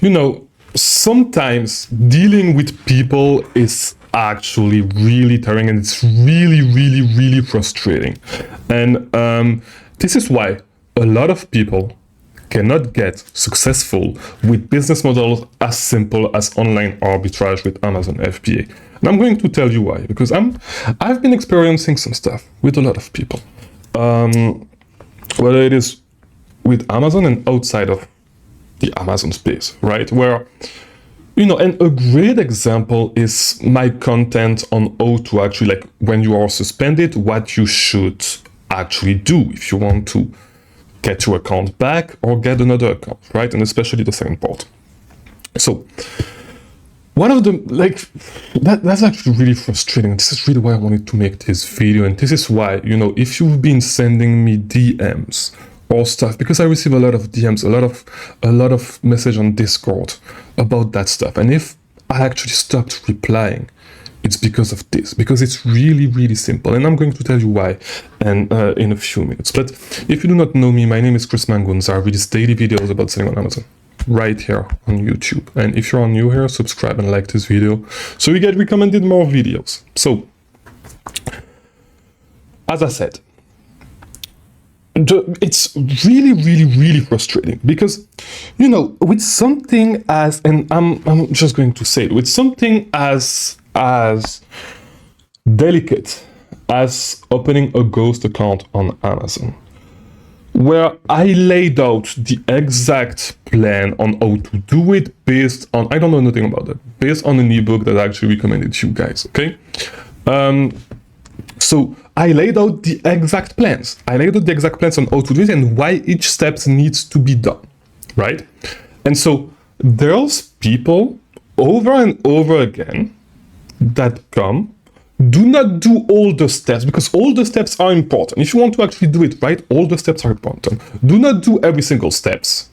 you know, sometimes dealing with people is actually really tiring, and it's really frustrating. And this is why a lot of people cannot get successful with business models as simple as online arbitrage with Amazon FBA. And I'm going to tell you why, because I've been experiencing some stuff with a lot of people, whether it is with Amazon and outside of the Amazon space, right? Where, you know, and a great example is my content on how to actually, like, when you are suspended, what you should actually do if you want to get your account back or get another account, right? And especially the second part. So one of the, like, that's actually really frustrating. This is really why I wanted to make this video. And this is why, you know, if you've been sending me DMs or stuff, because I receive a lot of DMs, a lot of message on Discord about that stuff. And if I actually stopped replying, it's because of this, because it's really simple. And I'm going to tell you why and in a few minutes. But if you do not know me, my name is Mangunza. I release daily videos about selling on Amazon right here on YouTube. And if you're new here, subscribe and like this video so you get recommended more videos. So, as I said, it's really frustrating because, you know, with something as, and I'm just going to say it, with something as delicate as opening a ghost account on Amazon, where I laid out the exact plan on how to do it based on, I don't know nothing about that, based on an ebook that I actually recommended to you guys, okay? So I laid out the exact plans. I laid out the exact plans on how to do it and why each step needs to be done, right? And so there's people over and over again that come, do not do all the steps, because all the steps are important. If you want to actually do it right, all the steps are important. Do not do every single steps.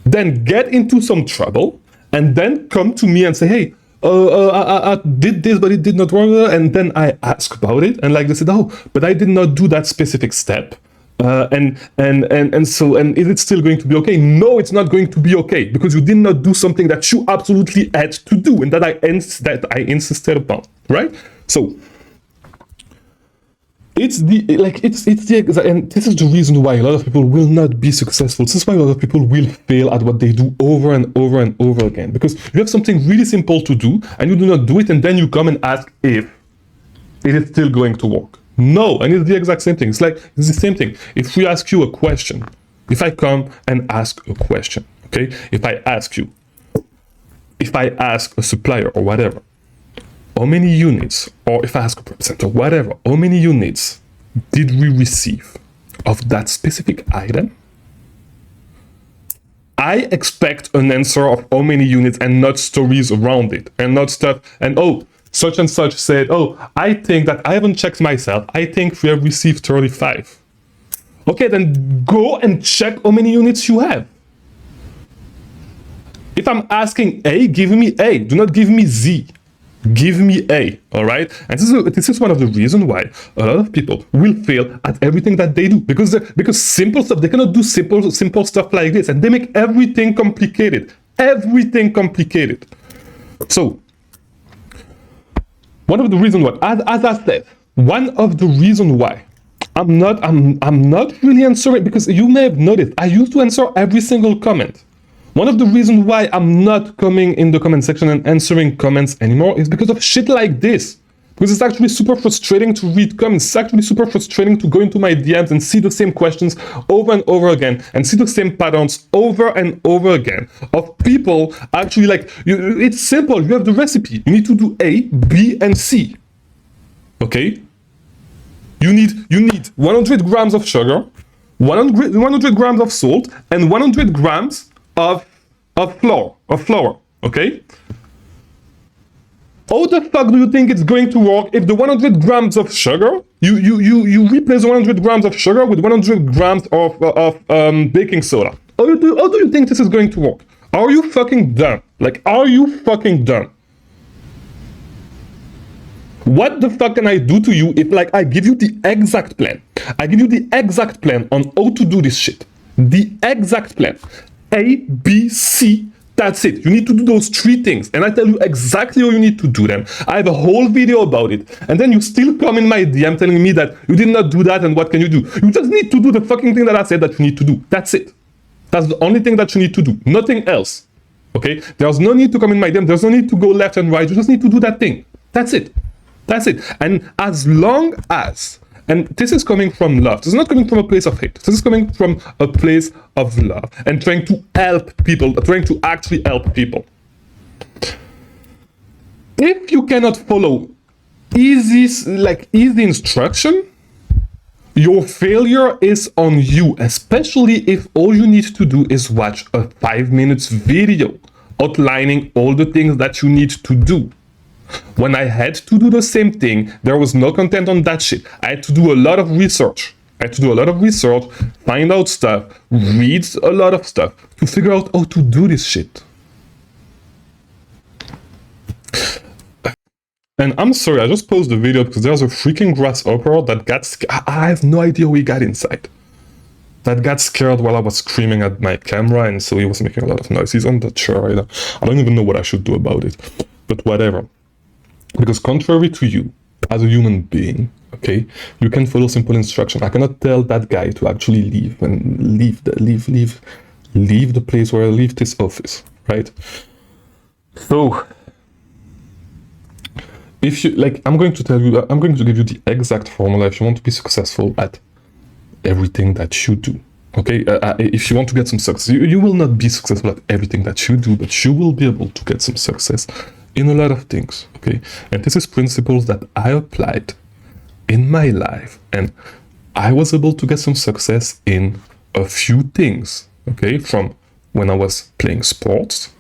Then get into some trouble and then come to me and say, hey, I did this, but it did not work. And then I ask about it, and like they said, oh, but I did not do that specific step. And is it still going to be okay? No, it's not going to be okay, because you did not do something that you absolutely had to do and that I insisted upon, right? So it's the exact, and this is the reason why a lot of people will not be successful. This is why a lot of people will fail at what they do over and over again, because you have something really simple to do and you do not do it, and then you come and ask if it is still going to work. No, and it's the exact same thing. It's the same thing. If we ask you a question, if I come and ask a question, okay? If I ask a supplier or whatever, how many units, or if I ask a representative, whatever, how many units did we receive of that specific item? I expect an answer of how many units and not stories around it, and not stuff, and oh, such and such said, oh, I think that I haven't checked myself. I think we have received 35. Okay, then go and check how many units you have. If I'm asking A, give me A. Do not give me Z. Give me A, all right? And this is one of the reasons why a lot of people will fail at everything that they do, because simple stuff, they cannot do simple stuff like this, and they make everything complicated. Everything complicated. So, one of the reasons why, as I said, one of the reasons why I'm not really answering, because you may have noticed, I used to answer every single comment. One of the reasons why I'm not coming in the comment section and answering comments anymore is because of shit like this. Because it's actually super frustrating to read comments. It's actually super frustrating to go into my DMs and see the same questions over and over again, and see the same patterns over and over again of people actually like, it's simple. You have the recipe. You need to do A, B, and C. Okay? You need 100 grams of sugar, 100 grams of salt, and 100 grams of flour, okay? How the fuck do you think it's going to work if the 100 grams of sugar, you replace 100 grams of sugar with 100 grams of baking soda? How do you think this is going to work? Are you fucking dumb? Like, are you fucking dumb? What the fuck can I do to you if, like, I give you the exact plan? I give you the exact plan on how to do this shit. The exact plan. A, B, C, That's it. You need to do those 3 things. And I tell you exactly how you need to do them. I have a whole video about it. And then you still come in my DM telling me that you did not do that and what can you do? You just need to do the fucking thing that I said that you need to do. That's it. That's the only thing that you need to do. Nothing else. Okay? There's no need to come in my DM. There's no need to go left and right. You just need to do that thing. That's it. That's it. And as long as, and this is coming from love. This is not coming from a place of hate. This is coming from a place of love and trying to help people, trying to actually help people. If you cannot follow easy instruction, your failure is on you, especially if all you need to do is watch a 5 minutes video outlining all the things that you need to do. When I had to do the same thing, there was no content on that shit. I had to do a lot of research. Find out stuff, read a lot of stuff to figure out how to do this shit. And I'm sorry, I just paused the video because there's a freaking grasshopper that got scared. I have no idea who he got inside. That got scared while I was screaming at my camera, and so he was making a lot of noise. He's on the chair right now. I don't even know what I should do about it, but whatever. Because contrary to you, as a human being, okay, you can follow simple instruction. I cannot tell that guy to actually leave and leave the place where I leave this office, right? So, if you like, I'm going to give you the exact formula if you want to be successful at everything that you do. Okay, if you want to get some success, you will not be successful at everything that you do, but you will be able to get some success in a lot of things, okay? And this is principles that I applied in my life, and I was able to get some success in a few things, okay? From when I was playing sports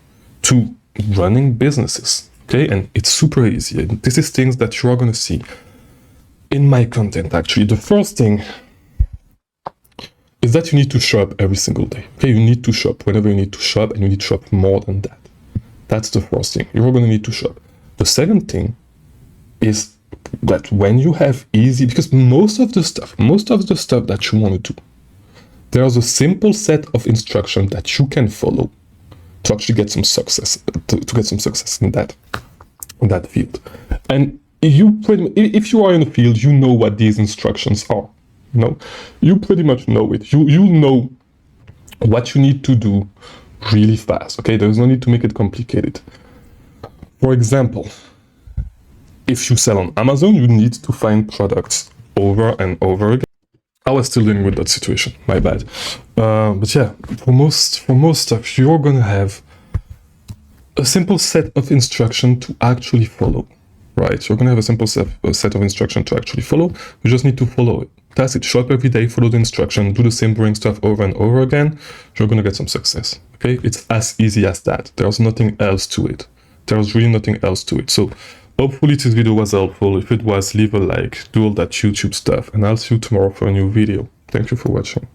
to running businesses, okay? And it's super easy. And this is things that you are gonna see in my content, actually. The first thing is that you need to show up every single day, okay? You need to show up whenever you need to show up, and you need to show up more than that. That's the first thing. You're going to need to show up. The second thing is that when you have easy, because most of the stuff that you want to do, there's a simple set of instructions that you can follow to actually get some success, to get some success in that field. And if you are in the field, you know what these instructions are. You know, you pretty much know it. You know what you need to do really fast, okay? There's no need to make it complicated. For example, if you sell on Amazon, you need to find products over and over again. I was still dealing with that situation, my bad. But yeah, for most stuff, you're gonna have a simple set of instructions to actually follow, right? You're gonna have a simple set of instructions to actually follow. You just need to follow it. That's it. Show up every day, follow the instruction, do the same boring stuff over and over again. You're gonna get some success. Okay, it's as easy as that. There's nothing else to it. There's really nothing else to it. So hopefully this video was helpful. If it was, leave a like, do all that YouTube stuff, and I'll see you tomorrow for a new video. Thank you for watching.